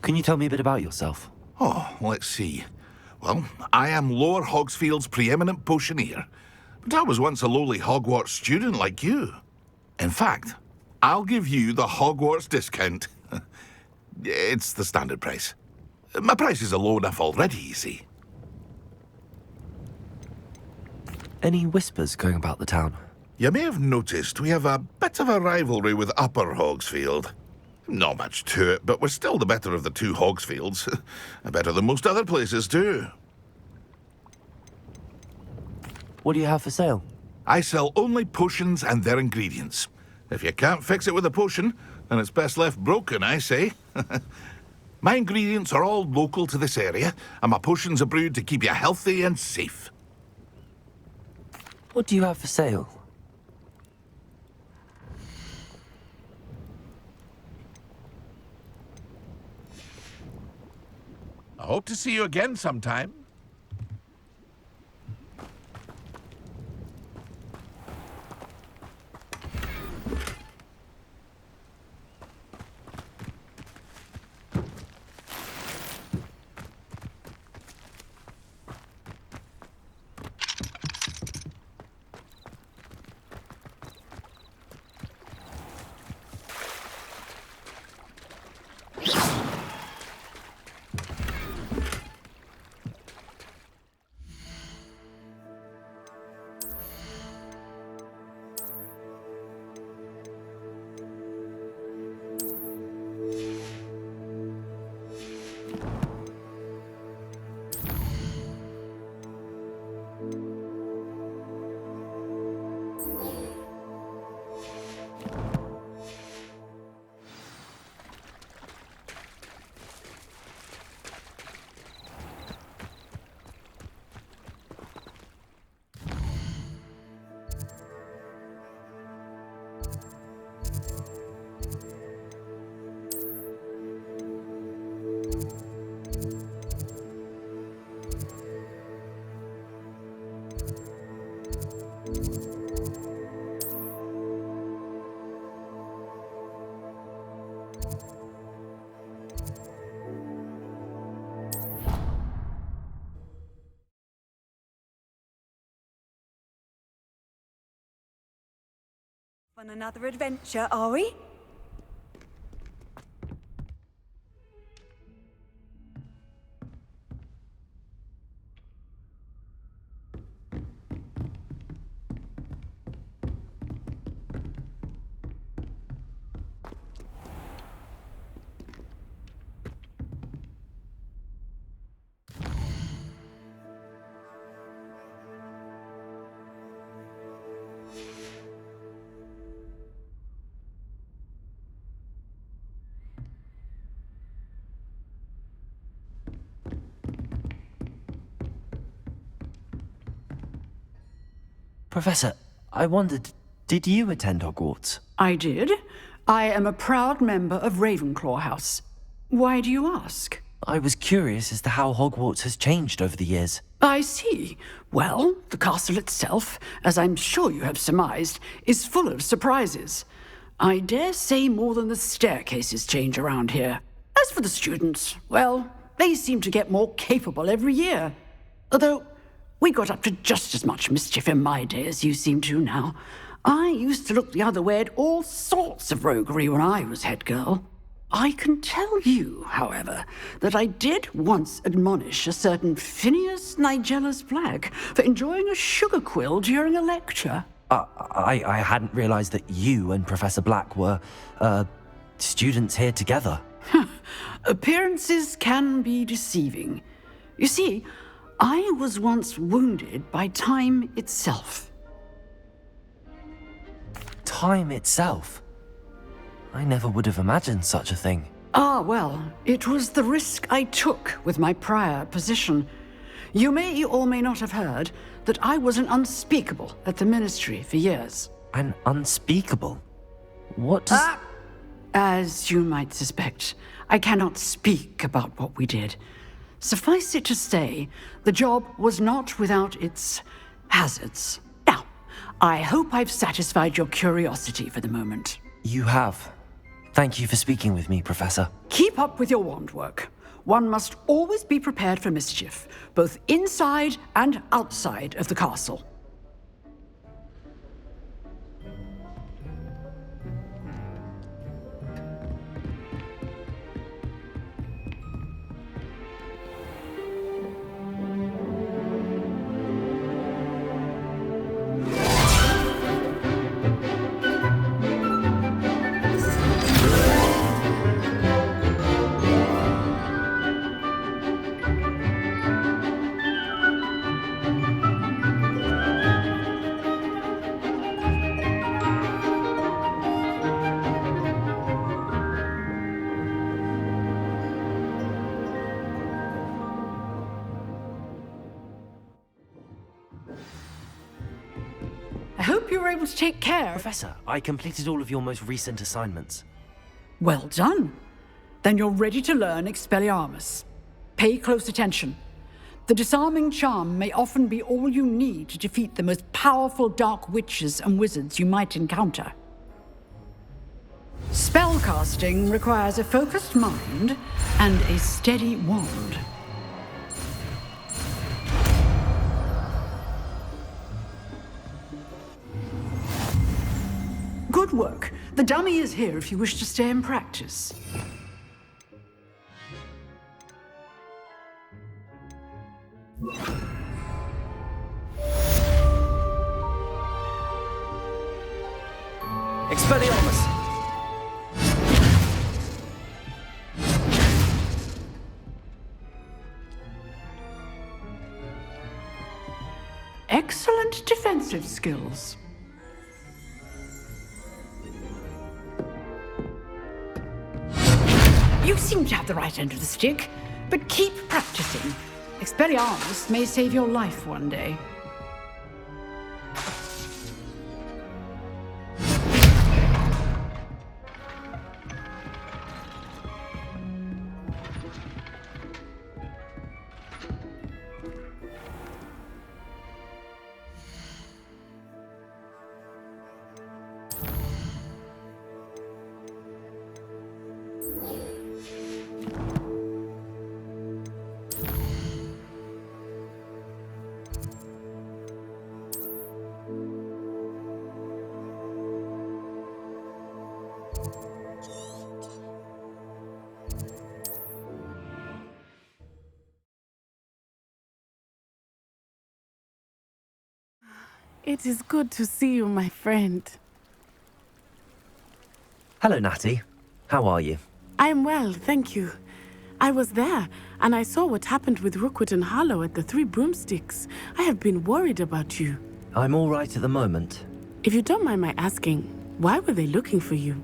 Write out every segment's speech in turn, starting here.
Can you tell me a bit about yourself? Oh, let's see. Well, I am Lower Hogsfield's preeminent potioneer, but I was once a lowly Hogwarts student like you. In fact, I'll give you the Hogwarts discount. It's the standard price. My prices are low enough already, you see. Any whispers going about the town? You may have noticed we have a bit of a rivalry with Upper Hogsfield. Not much to it, but we're still the better of the two Hogsfields. Better than most other places, too. What do you have for sale? I sell only potions and their ingredients. If you can't fix it with a potion, then it's best left broken, I say. My ingredients are all local to this area, and my potions are brewed to keep you healthy and safe. What do you have for sale? I hope to see you again sometime. On another adventure, are we? Professor, I wondered, did you attend Hogwarts? I did. I am a proud member of Ravenclaw House. Why do you ask? I was curious as to how Hogwarts has changed over the years. I see. Well, the castle itself, as I'm sure you have surmised, is full of surprises. I dare say more than the staircases change around here. As for the students, well, they seem to get more capable every year. Although, we got up to just as much mischief in my day as you seem to now. I used to look the other way at all sorts of roguery when I was head girl. I can tell you, however, that I did once admonish a certain Phineas Nigellus Black for enjoying a sugar quill during a lecture. I hadn't realized that you and Professor Black were, students here together. Appearances can be deceiving. You see, I was once wounded by time itself. Time itself? I never would have imagined such a thing. Ah, well, it was the risk I took with my prior position. You may or may not have heard that I was an unspeakable at the Ministry for years. An unspeakable? What does... As you might suspect, I cannot speak about what we did. Suffice it to say, the job was not without its hazards. Now, I hope I've satisfied your curiosity for the moment. You have. Thank you for speaking with me, Professor. Keep up with your wand work. One must always be prepared for mischief, both inside and outside of the castle. I hope you were able to take care. Professor, I completed all of your most recent assignments. Well done. Then you're ready to learn Expelliarmus. Pay close attention. The disarming charm may often be all you need to defeat the most powerful dark witches and wizards you might encounter. Spellcasting requires a focused mind and a steady wand. Good work. The dummy is here if you wish to stay and practice. Expelliarmus! Excellent defensive skills. You seem to have the right end of the stick, but keep practicing. Expelliarmus may save your life one day. It is good to see you, my friend. Hello, Natty. How are you? I am well, thank you. I was there, and I saw what happened with Rookwood and Harlow at the Three Broomsticks. I have been worried about you. I'm all right at the moment. If you don't mind my asking, why were they looking for you?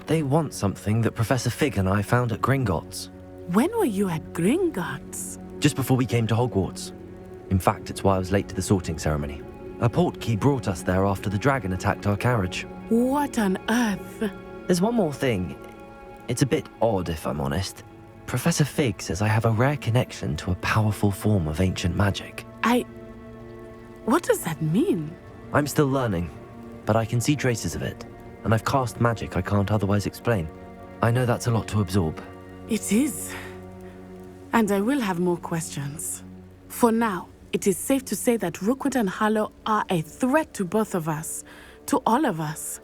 They want something that Professor Fig and I found at Gringotts. When were you at Gringotts? Just before we came to Hogwarts. In fact, it's why I was late to the sorting ceremony. A portkey brought us there after the dragon attacked our carriage. What on earth? There's one more thing. It's a bit odd, if I'm honest. Professor Fig says I have a rare connection to a powerful form of ancient magic. What does that mean? I'm still learning, but I can see traces of it, and I've cast magic I can't otherwise explain. I know that's a lot to absorb. It is. And I will have more questions. For now, it is safe to say that Rookwood and Harlow are a threat to both of us, to all of us.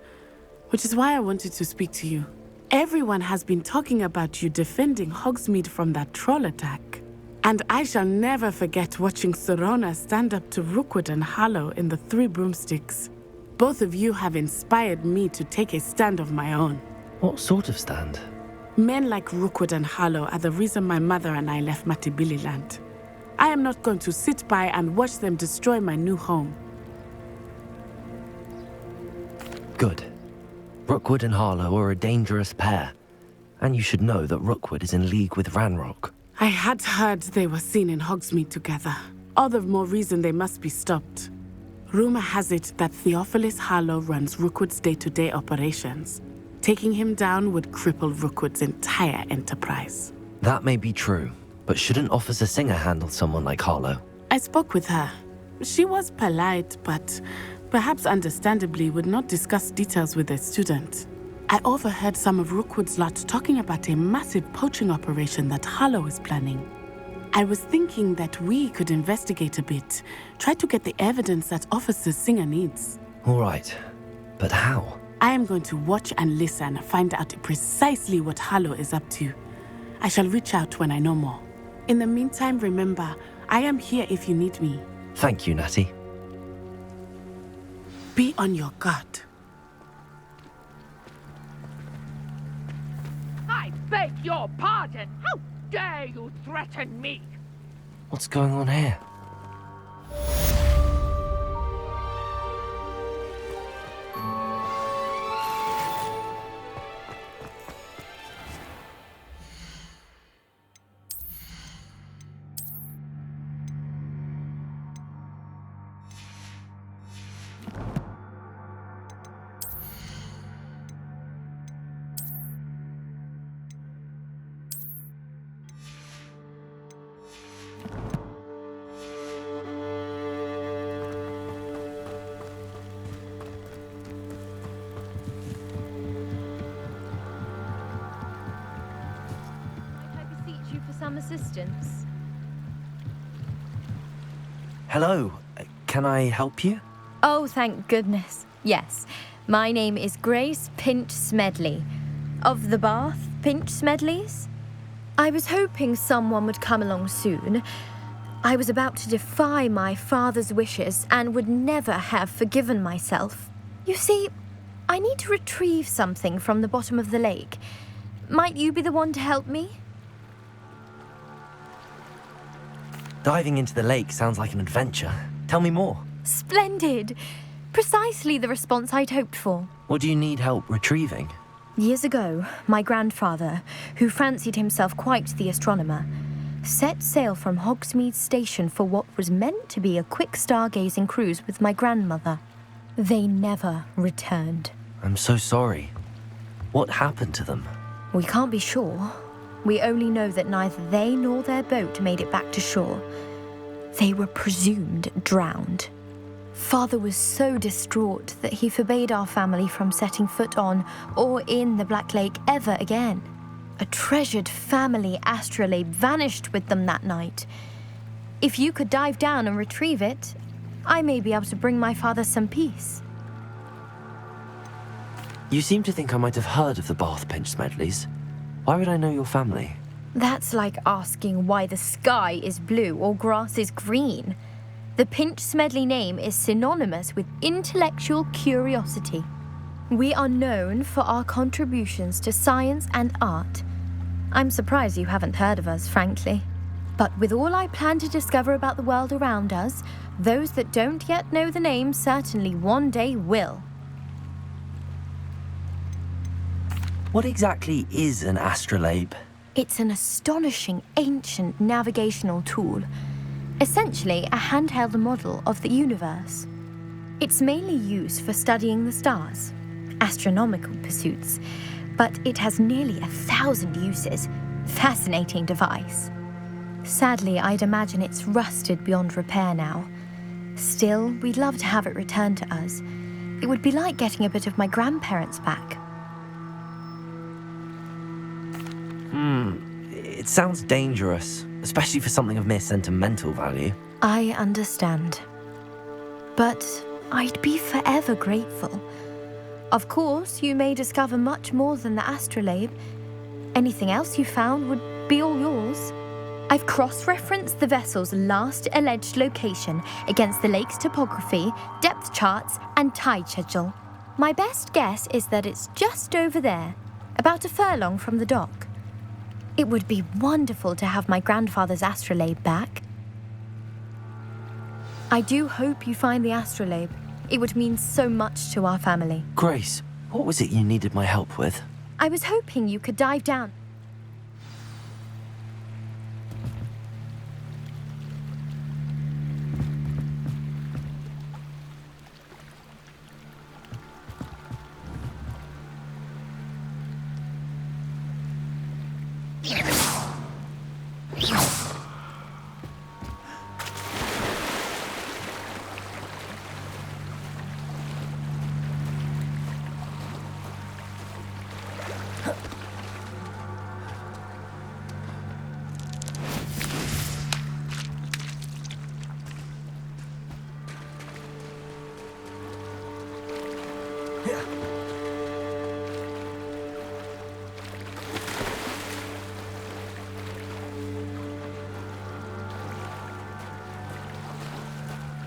Which is why I wanted to speak to you. Everyone has been talking about you defending Hogsmeade from that troll attack. And I shall never forget watching Sorona stand up to Rookwood and Harlow in the Three Broomsticks. Both of you have inspired me to take a stand of my own. What sort of stand? Men like Rookwood and Harlow are the reason my mother and I left Matabeleland. I am not going to sit by and watch them destroy my new home. Good. Rookwood and Harlow are a dangerous pair. And you should know that Rookwood is in league with Ranrock. I had heard they were seen in Hogsmeade together. All the more reason they must be stopped. Rumor has it that Theophilus Harlow runs Rookwood's day-to-day operations. Taking him down would cripple Rookwood's entire enterprise. That may be true, but shouldn't Officer Singer handle someone like Harlow? I spoke with her. She was polite, but perhaps understandably, would not discuss details with a student. I overheard some of Rookwood's lot talking about a massive poaching operation that Harlow is planning. I was thinking that we could investigate a bit, try to get the evidence that Officer Singer needs. All right, but how? I am going to watch and listen, find out precisely what Harlow is up to. I shall reach out when I know more. In the meantime, remember, I am here if you need me. Thank you, Natty. Be on your guard. I beg your pardon! How dare you threaten me? What's going on here? Some assistance. Hello, can I help you? Oh, thank goodness. Yes, my name is Grace Pinch Smedley, of the Bath Pinch Smedleys. I was hoping someone would come along soon. I was about to defy my father's wishes and would never have forgiven myself. You see, I need to retrieve something from the bottom of the lake. Might you be the one to help me? Diving into the lake sounds like an adventure. Tell me more. Splendid! Precisely the response I'd hoped for. What do you need help retrieving? Years ago, my grandfather, who fancied himself quite the astronomer, set sail from Hogsmeade Station for what was meant to be a quick stargazing cruise with my grandmother. They never returned. I'm so sorry. What happened to them? We can't be sure. We only know that neither they nor their boat made it back to shore. They were presumed drowned. Father was so distraught that he forbade our family from setting foot on or in the Black Lake ever again. A treasured family astrolabe vanished with them that night. If you could dive down and retrieve it, I may be able to bring my father some peace. You seem to think I might have heard of the Bath Pinch Smedleys. Why would I know your family? That's like asking why the sky is blue or grass is green. The Pinch Smedley name is synonymous with intellectual curiosity. We are known for our contributions to science and art. I'm surprised you haven't heard of us, frankly. But with all I plan to discover about the world around us, those that don't yet know the name certainly one day will. What exactly is an astrolabe? It's an astonishing ancient navigational tool, essentially a handheld model of the universe. It's mainly used for studying the stars, astronomical pursuits, but it has nearly 1,000 uses. Fascinating device. Sadly, I'd imagine it's rusted beyond repair now. Still, we'd love to have it returned to us. It would be like getting a bit of my grandparents back. It sounds dangerous, especially for something of mere sentimental value. I understand. But I'd be forever grateful. Of course, you may discover much more than the astrolabe. Anything else you found would be all yours. I've cross-referenced the vessel's last alleged location against the lake's topography, depth charts, and tide schedule. My best guess is that it's just over there, about a furlong from the dock. It would be wonderful to have my grandfather's astrolabe back. I do hope you find the astrolabe. It would mean so much to our family. Grace, what was it you needed my help with? I was hoping you could dive down.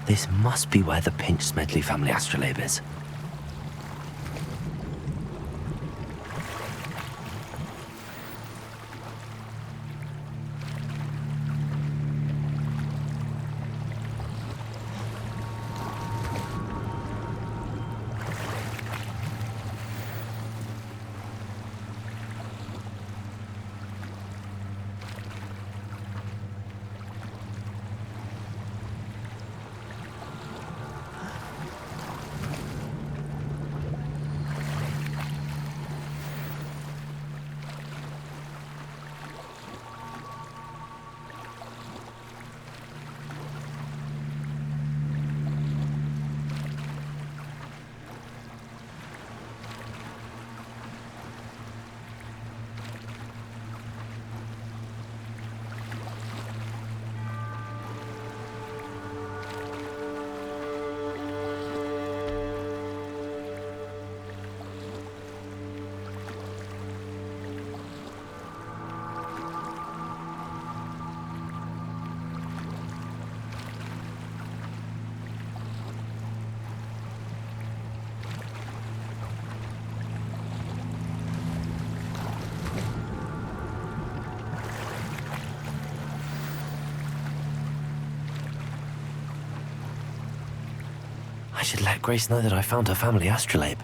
This must be where the Pinch Smedley family astrolabe is. I should let Grace know that I found her family astrolabe.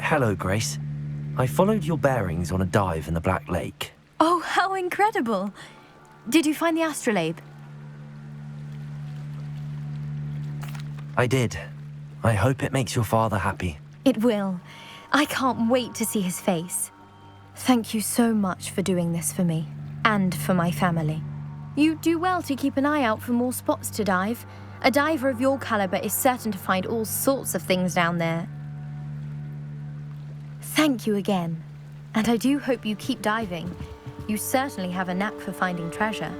Hello, Grace. I followed your bearings on a dive in the Black Lake. Oh, how incredible! Did you find the astrolabe? I did. I hope it makes your father happy. It will. I can't wait to see his face. Thank you so much for doing this for me, and for my family. You do well to keep an eye out for more spots to dive. A diver of your caliber is certain to find all sorts of things down there. Thank you again. And I do hope you keep diving. You certainly have a knack for finding treasure.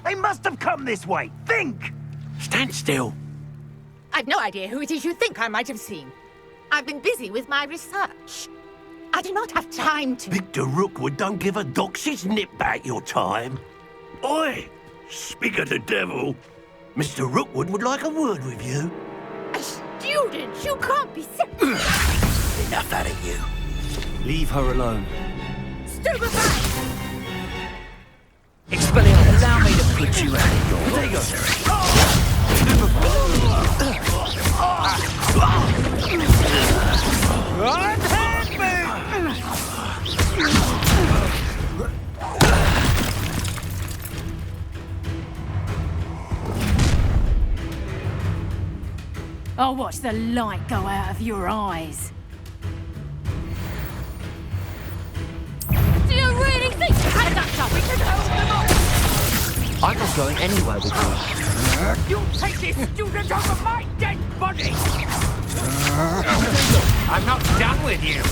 They must have come this way. Think! Stand still. I've no idea who it is you think I might have seen. I've been busy with my research. I do not have time to... Victor Rookwood don't give a doxy's nip back your time. Oi! Speak of the devil. Mr. Rookwood would like a word with you. A student? You can't be... Enough out of you. Leave her alone. Stupefy! Expelliarmus, allow me to put you out of your... There you go, I'll watch the light go out of your eyes. Do you really think we can hold them off? I'm not going anywhere with you. You take this student over my dead body! I'm not done with you.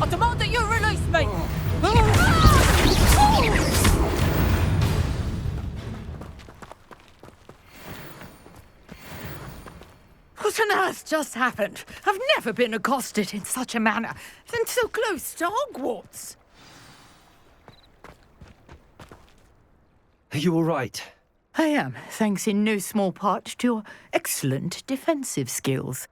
I demand that you release me! What on earth just happened? I've never been accosted in such a manner, and so close to Hogwarts. Are you all right? I am, thanks in no small part to your excellent defensive skills.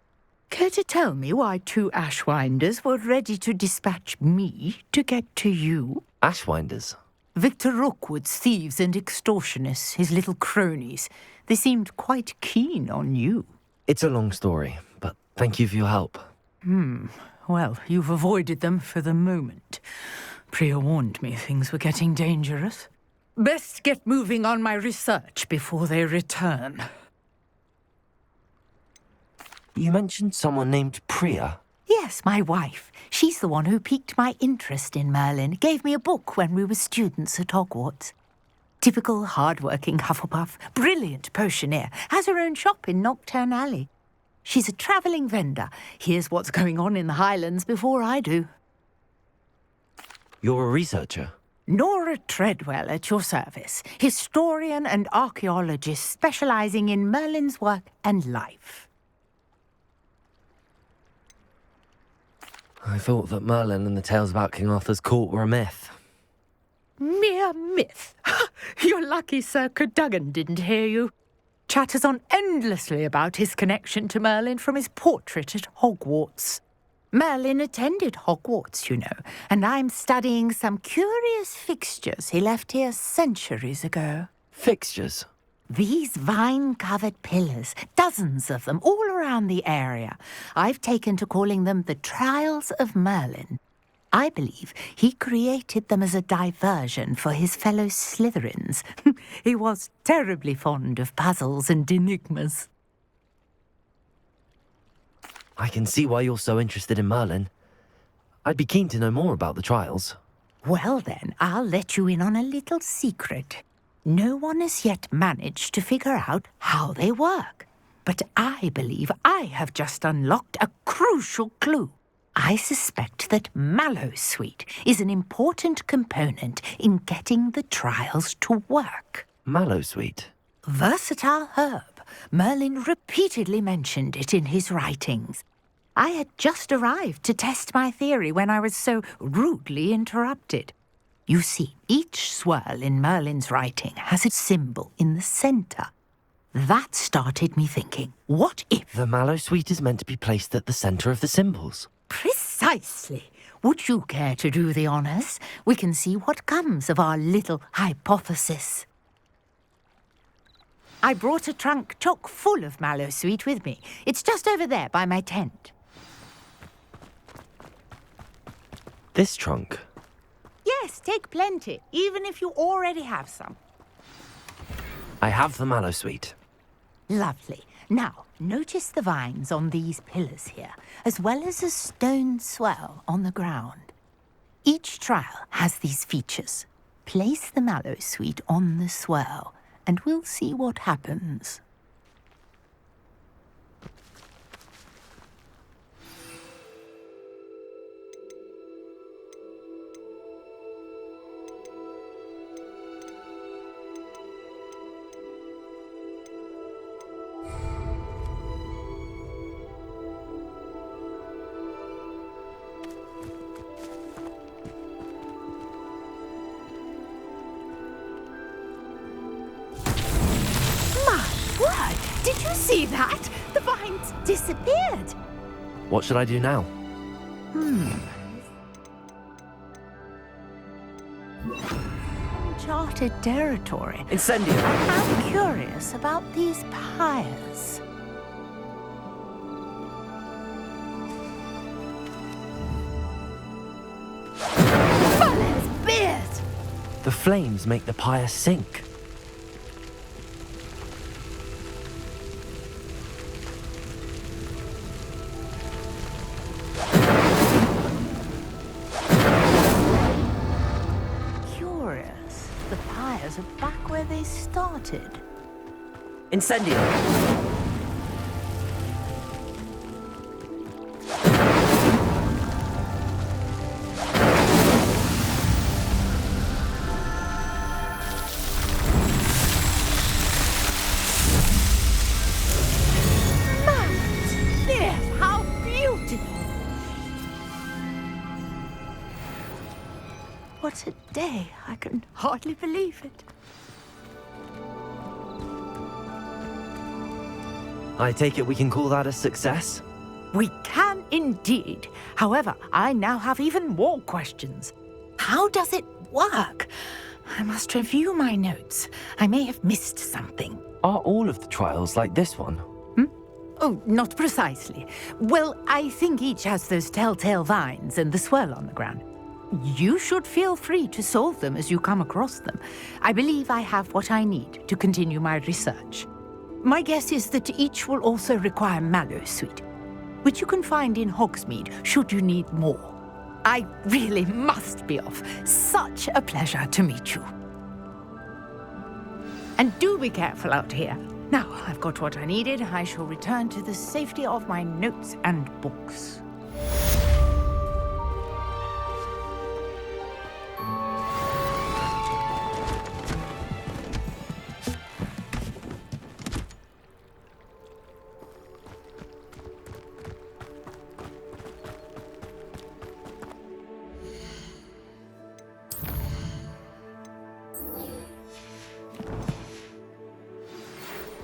Care to tell me why two Ashwinders were ready to dispatch me to get to you? Ashwinders? Victor Rookwood's thieves and extortionists, his little cronies. They seemed quite keen on you. It's a long story, but thank you for your help. Well, you've avoided them for the moment. Priya warned me things were getting dangerous. Best get moving on my research before they return. You mentioned someone named Priya. Yes, my wife. She's the one who piqued my interest in Merlin. Gave me a book when we were students at Hogwarts. Typical hard-working Hufflepuff, brilliant potioneer, has her own shop in Knockturn Alley. She's a travelling vendor. Hears what's going on in the Highlands before I do. You're a researcher? Nora Treadwell at your service, historian and archaeologist specialising in Merlin's work and life. I thought that Merlin and the tales about King Arthur's court were a myth. Mere myth. You're lucky Sir Cadogan didn't hear you. Chatters on endlessly about his connection to Merlin from his portrait at Hogwarts. Merlin attended Hogwarts, you know, and I'm studying some curious fixtures he left here centuries ago. Fixtures? These vine-covered pillars, dozens of them, all around the area. I've taken to calling them the Trials of Merlin. I believe he created them as a diversion for his fellow Slytherins. He was terribly fond of puzzles and enigmas. I can see why you're so interested in Merlin. I'd be keen to know more about the trials. Well then, I'll let you in on a little secret. No one has yet managed to figure out how they work. But I believe I have just unlocked a crucial clue. I suspect that Mallowsweet is an important component in getting the trials to work. Mallowsweet? Versatile herb. Merlin repeatedly mentioned it in his writings. I had just arrived to test my theory when I was so rudely interrupted. You see, each swirl in Merlin's writing has a symbol in the centre. That started me thinking, what if... The Mallowsweet is meant to be placed at the centre of the symbols. Precisely. Would you care to do the honours? We can see what comes of our little hypothesis. I brought a trunk chock full of Mallowsweet with me. It's just over there by my tent. This trunk? Yes, take plenty, even if you already have some. I have the Mallowsweet. Lovely. Now, notice the vines on these pillars here, as well as a stone swell on the ground. Each trial has these features. Place the Mallowsweet on the swell, and we'll see what happens. See that? The vines disappeared. What should I do now? Uncharted territory. Incendio! I'm curious about these pyres. Fire's beard! The flames make the pyre sink. Curious. The pyres are back where they started. Incendio! Yes, how beautiful! What a day. I can hardly believe it. I take it we can call that a success? We can indeed. However, I now have even more questions. How does it work? I must review my notes. I may have missed something. Are all of the trials like this one? Oh, not precisely. Well, I think each has those telltale vines and the swirl on the ground. You should feel free to solve them as you come across them. I believe I have what I need to continue my research. My guess is that each will also require mallow sweet, which you can find in Hogsmeade should you need more. I really must be off. Such a pleasure to meet you. And do be careful out here. Now I've got what I needed. I shall return to the safety of my notes and books.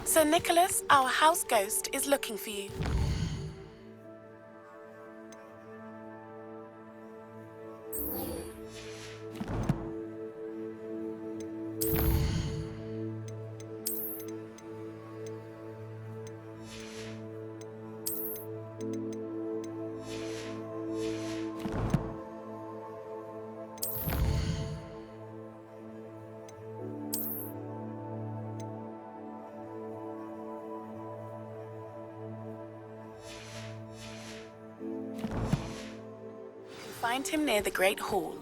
Sir Nicholas, our house ghost, is looking for you. Find him near the Great Hall.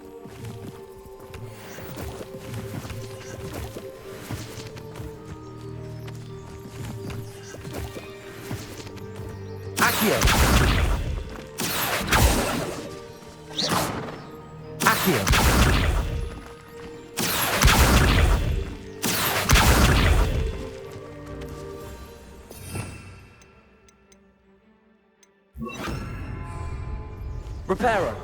Accio! Accio! Reparo!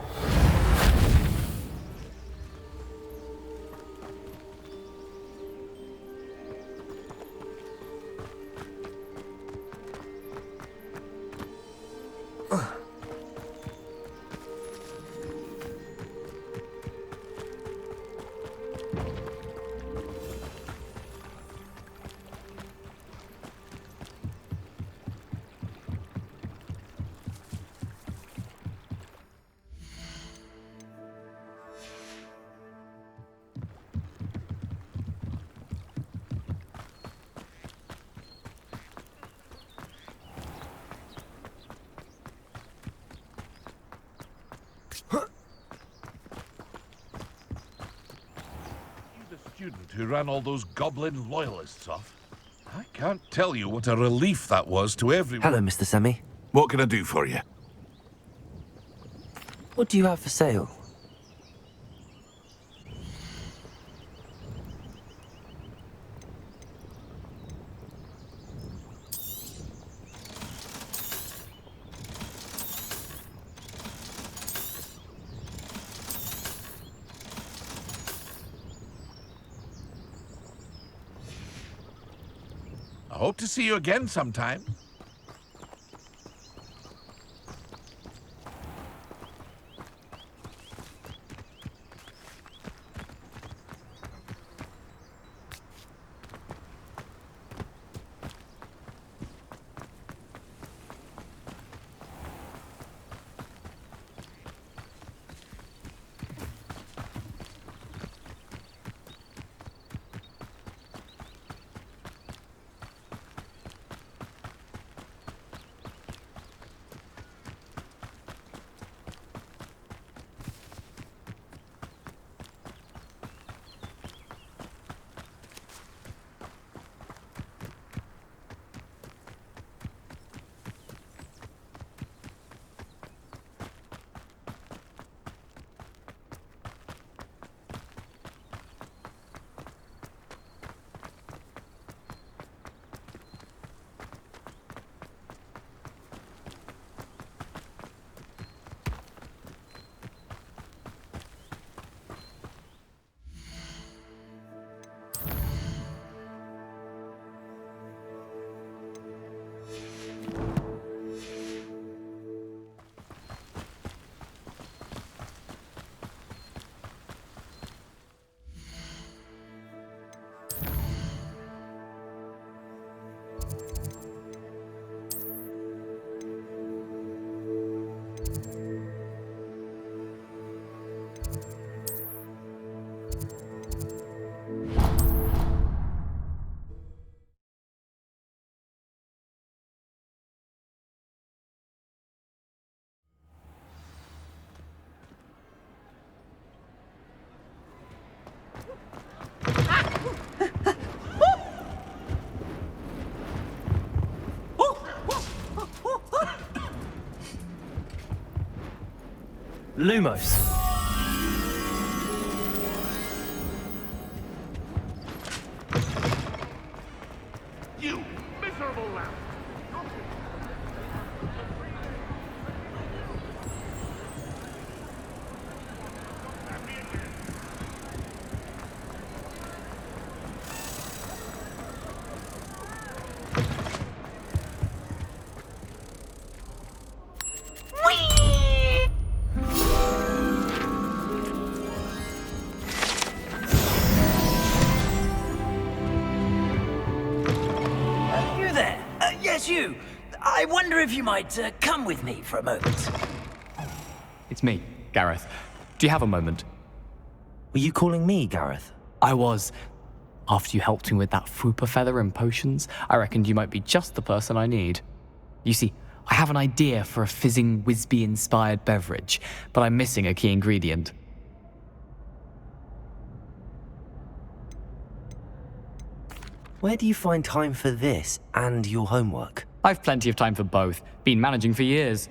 Who ran all those goblin loyalists off. I can't tell you what a relief that was to everyone. Hello, Mr. Semi. What can I do for you? What do you have for sale? I hope to see you again sometime. Lumos. You miserable lamb! You. I wonder if you might come with me for a moment. It's me, Gareth. Do you have a moment? Were you calling me, Gareth? I was. After you helped me with that Fupa feather and potions, I reckoned you might be just the person I need. You see, I have an idea for a fizzing Wisby-inspired beverage, but I'm missing a key ingredient. Where do you find time for this and your homework? I've plenty of time for both. Been managing for years.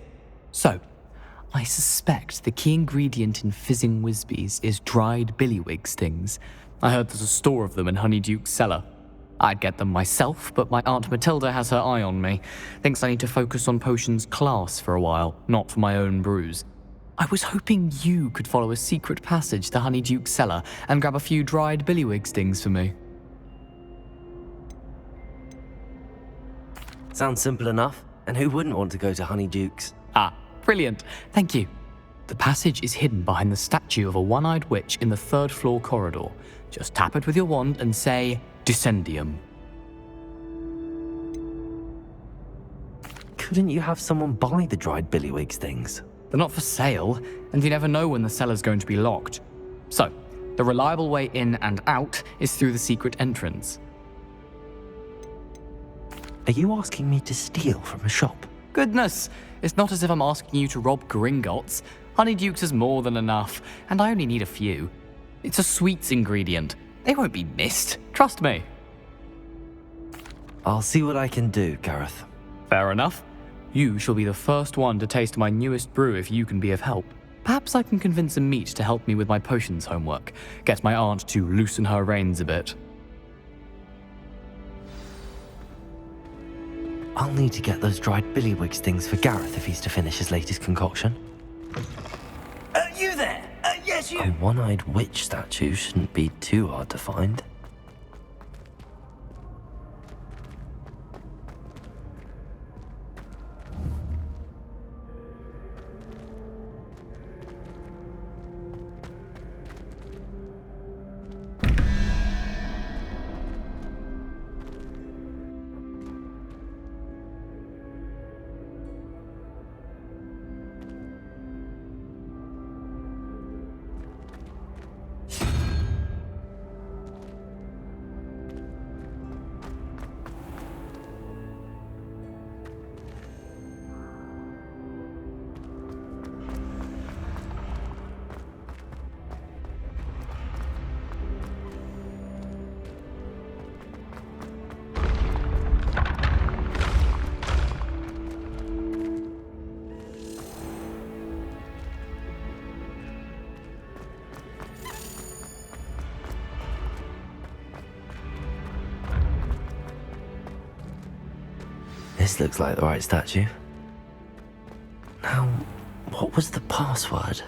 So, I suspect the key ingredient in fizzing Wisbies is dried billywig stings. I heard there's a store of them in Honeyduke's cellar. I'd get them myself, but my Aunt Matilda has her eye on me. Thinks I need to focus on potions class for a while, not for my own brews. I was hoping you could follow a secret passage to Honeyduke's cellar and grab a few dried billywig stings for me. Sounds simple enough, and who wouldn't want to go to Honeyduke's? Ah, brilliant. Thank you. The passage is hidden behind the statue of a one-eyed witch in the third-floor corridor. Just tap it with your wand and say, Descendium. Couldn't you have someone buy the dried billywig stings? They're not for sale, and you never know when the cellar's going to be locked. So, the reliable way in and out is through the secret entrance. Are you asking me to steal from a shop? Goodness, it's not as if I'm asking you to rob Gringotts. Honeyduke's is more than enough, and I only need a few. It's a sweets ingredient. They won't be missed, trust me. I'll see what I can do, Gareth. Fair enough. You shall be the first one to taste my newest brew if you can be of help. Perhaps I can convince a meat to help me with my potions homework. Get my aunt to loosen her reins a bit. I'll need to get those dried billywig stings for Gareth if he's to finish his latest concoction. You there? Yes, you. A one-eyed witch statue shouldn't be too hard to find. This looks like the right statue. Now, what was the password?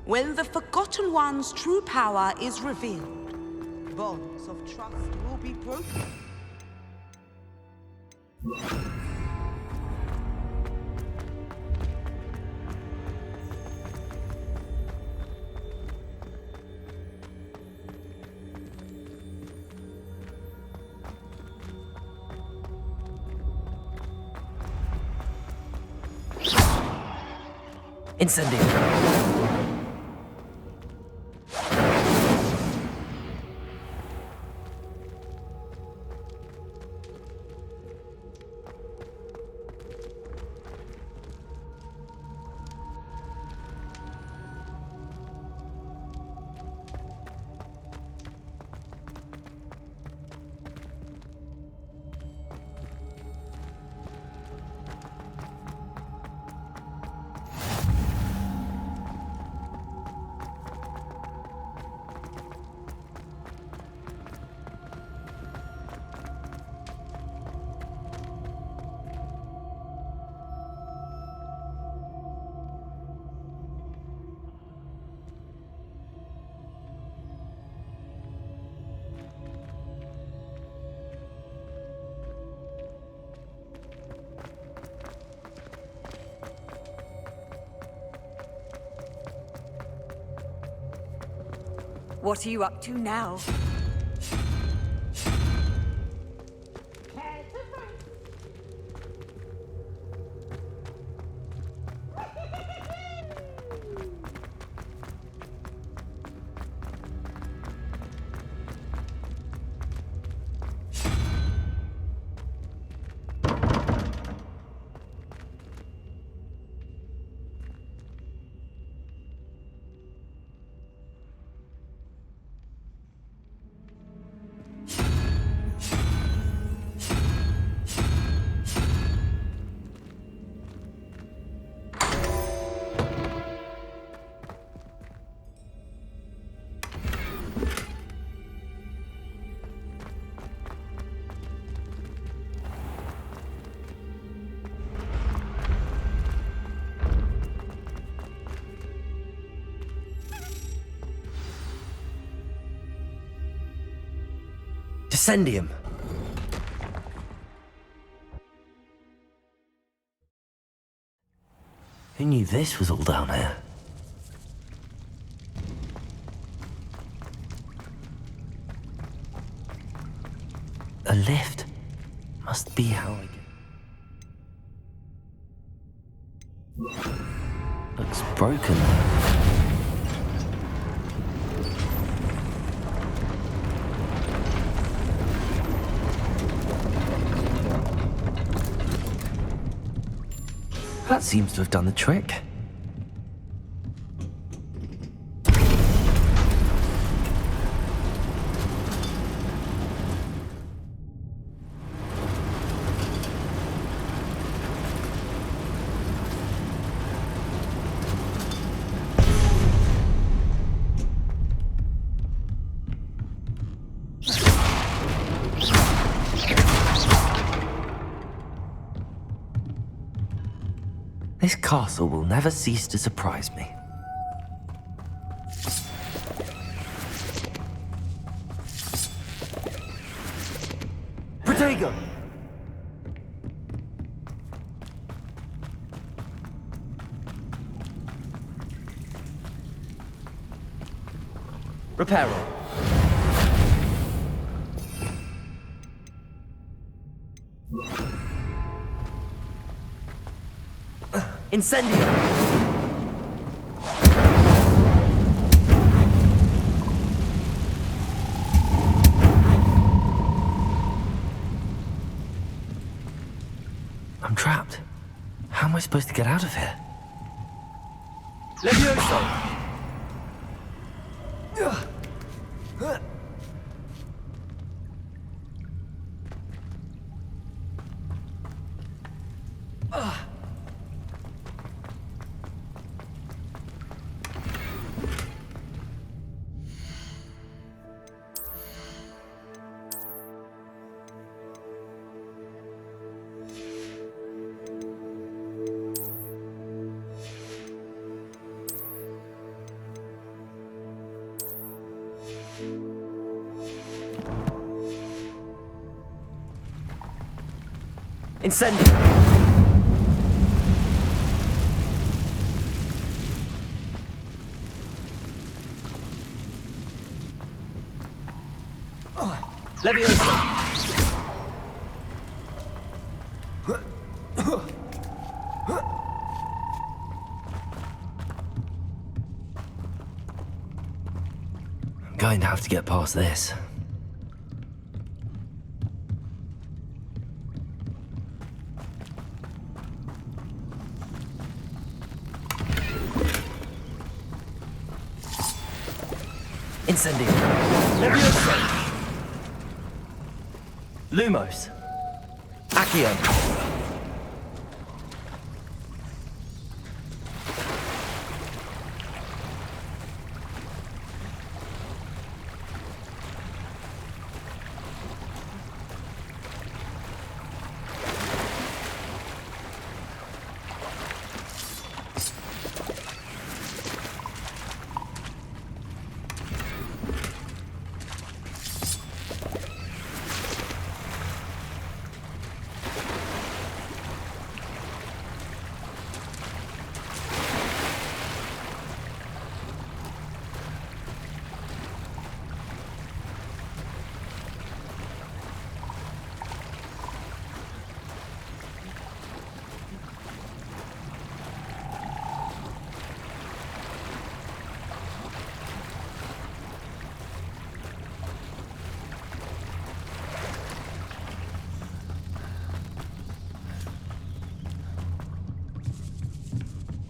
When the Forgotten One's true power is revealed, bonds of trust will be broken. Incendio. What are you up to now? Descendium. Who knew this was all down here? A lift. Must be how I get... Looks broken. That seems to have done the trick. This castle will never cease to surprise me. Protego! Reparo. Incendio! I'm trapped. How am I supposed to get out of here? Levioso! Incendio! Leviosa! I'm going to have to get past this. Incendio! Leviosa! Lumos! Accio!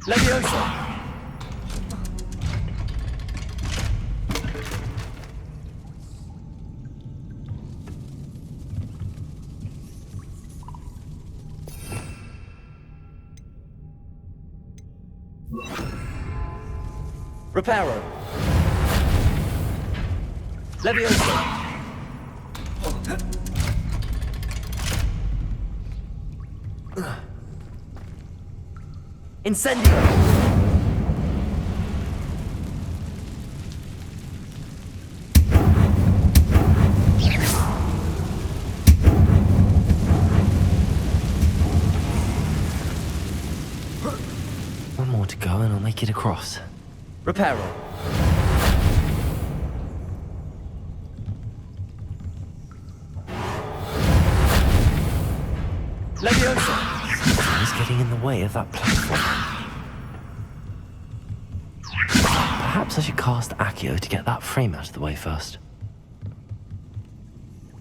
Leviosa! Reparo! Leviosa! Incendio! One more to go and I'll make it across. Reparo! Leviosa! He's getting in the way of that platform. Perhaps I should cast Accio to get that frame out of the way first.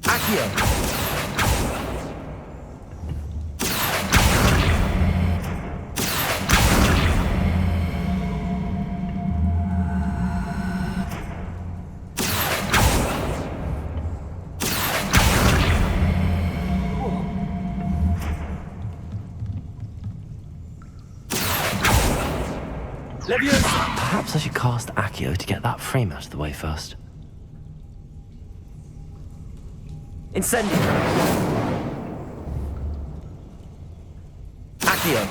Accio! Leviosa! Perhaps I should cast Accio to get that frame out of the way first. Incendio! Accio!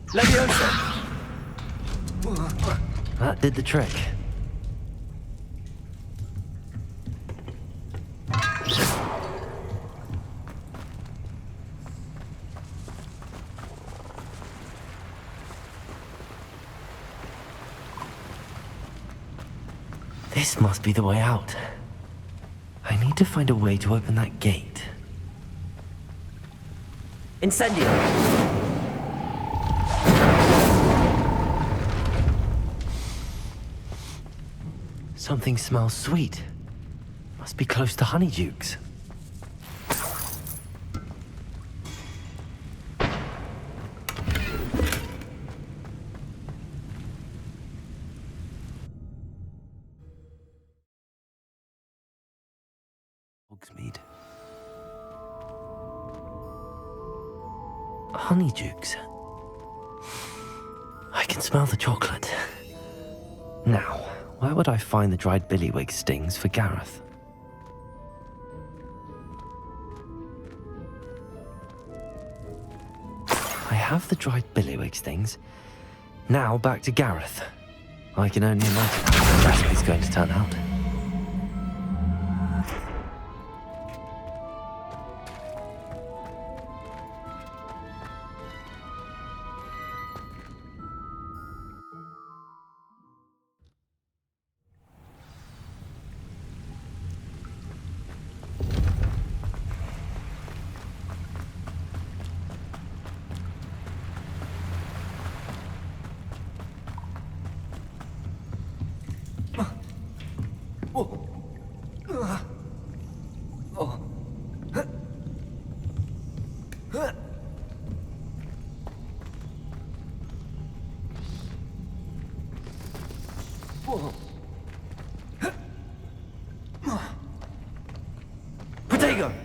Leviosa! That did the trick. This must be the way out. I need to find a way to open that gate. Incendio! Something smells sweet. Must be close to Honeydukes. Hogsmeade. Honeydukes. I can smell the chocolate. Now, where would I find the dried billywig stings for Gareth? I have the dried billywig stings. Now back to Gareth. I can only imagine how the recipe's going to turn out. Potato!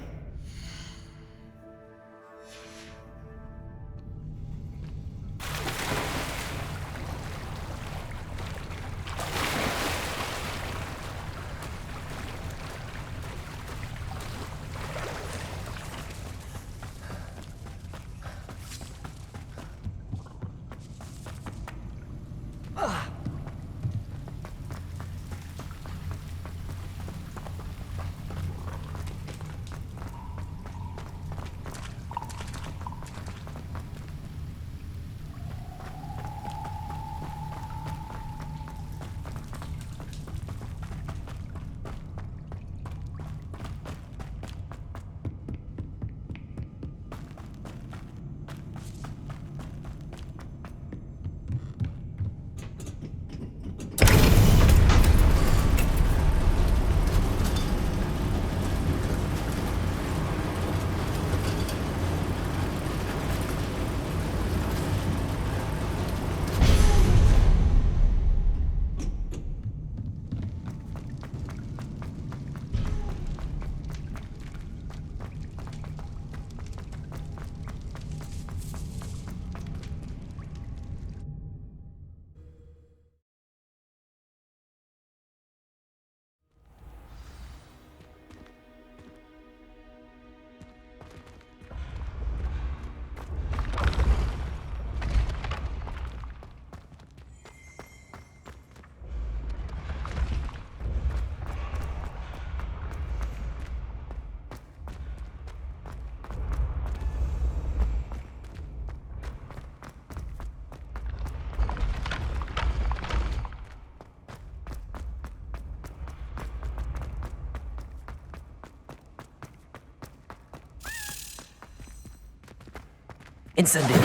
Incendio.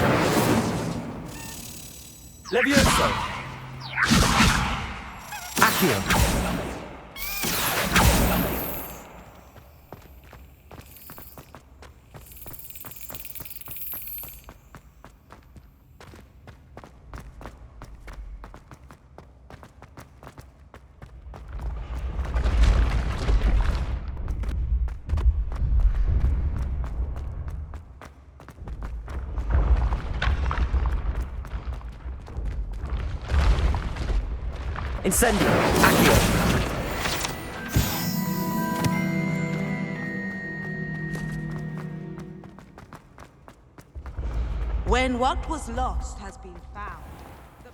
Levioso. Accio. Incendio. Accio. When what was lost has been found, the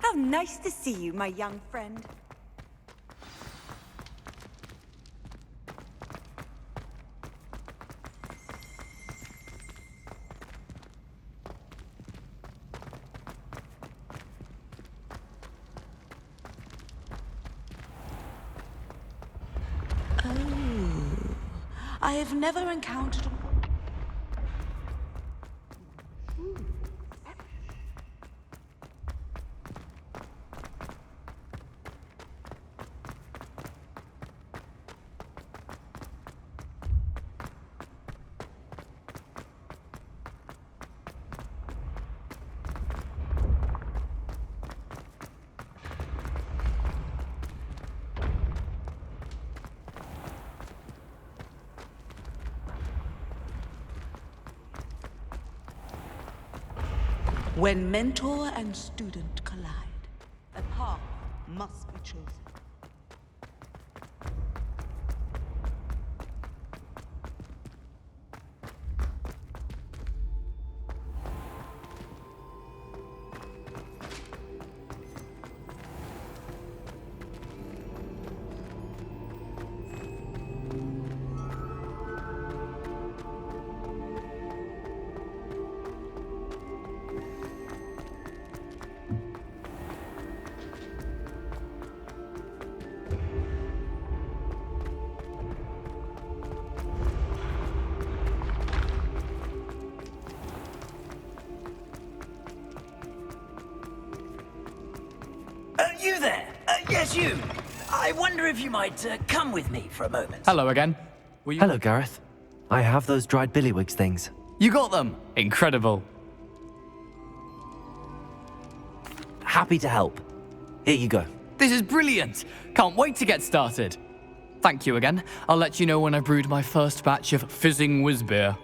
How nice to see you, my young friend. I have never encountered a... When mentor and student collide, a path must be chosen. you there. Yes, you. I wonder if you might come with me for a moment. Hello again. Were you... Hello, Gareth. I have those dried billywigs things. You got them. Incredible. Happy to help. Here you go. This is brilliant. Can't wait to get started. Thank you again. I'll let you know when I've brewed my first batch of fizzing whiz beer.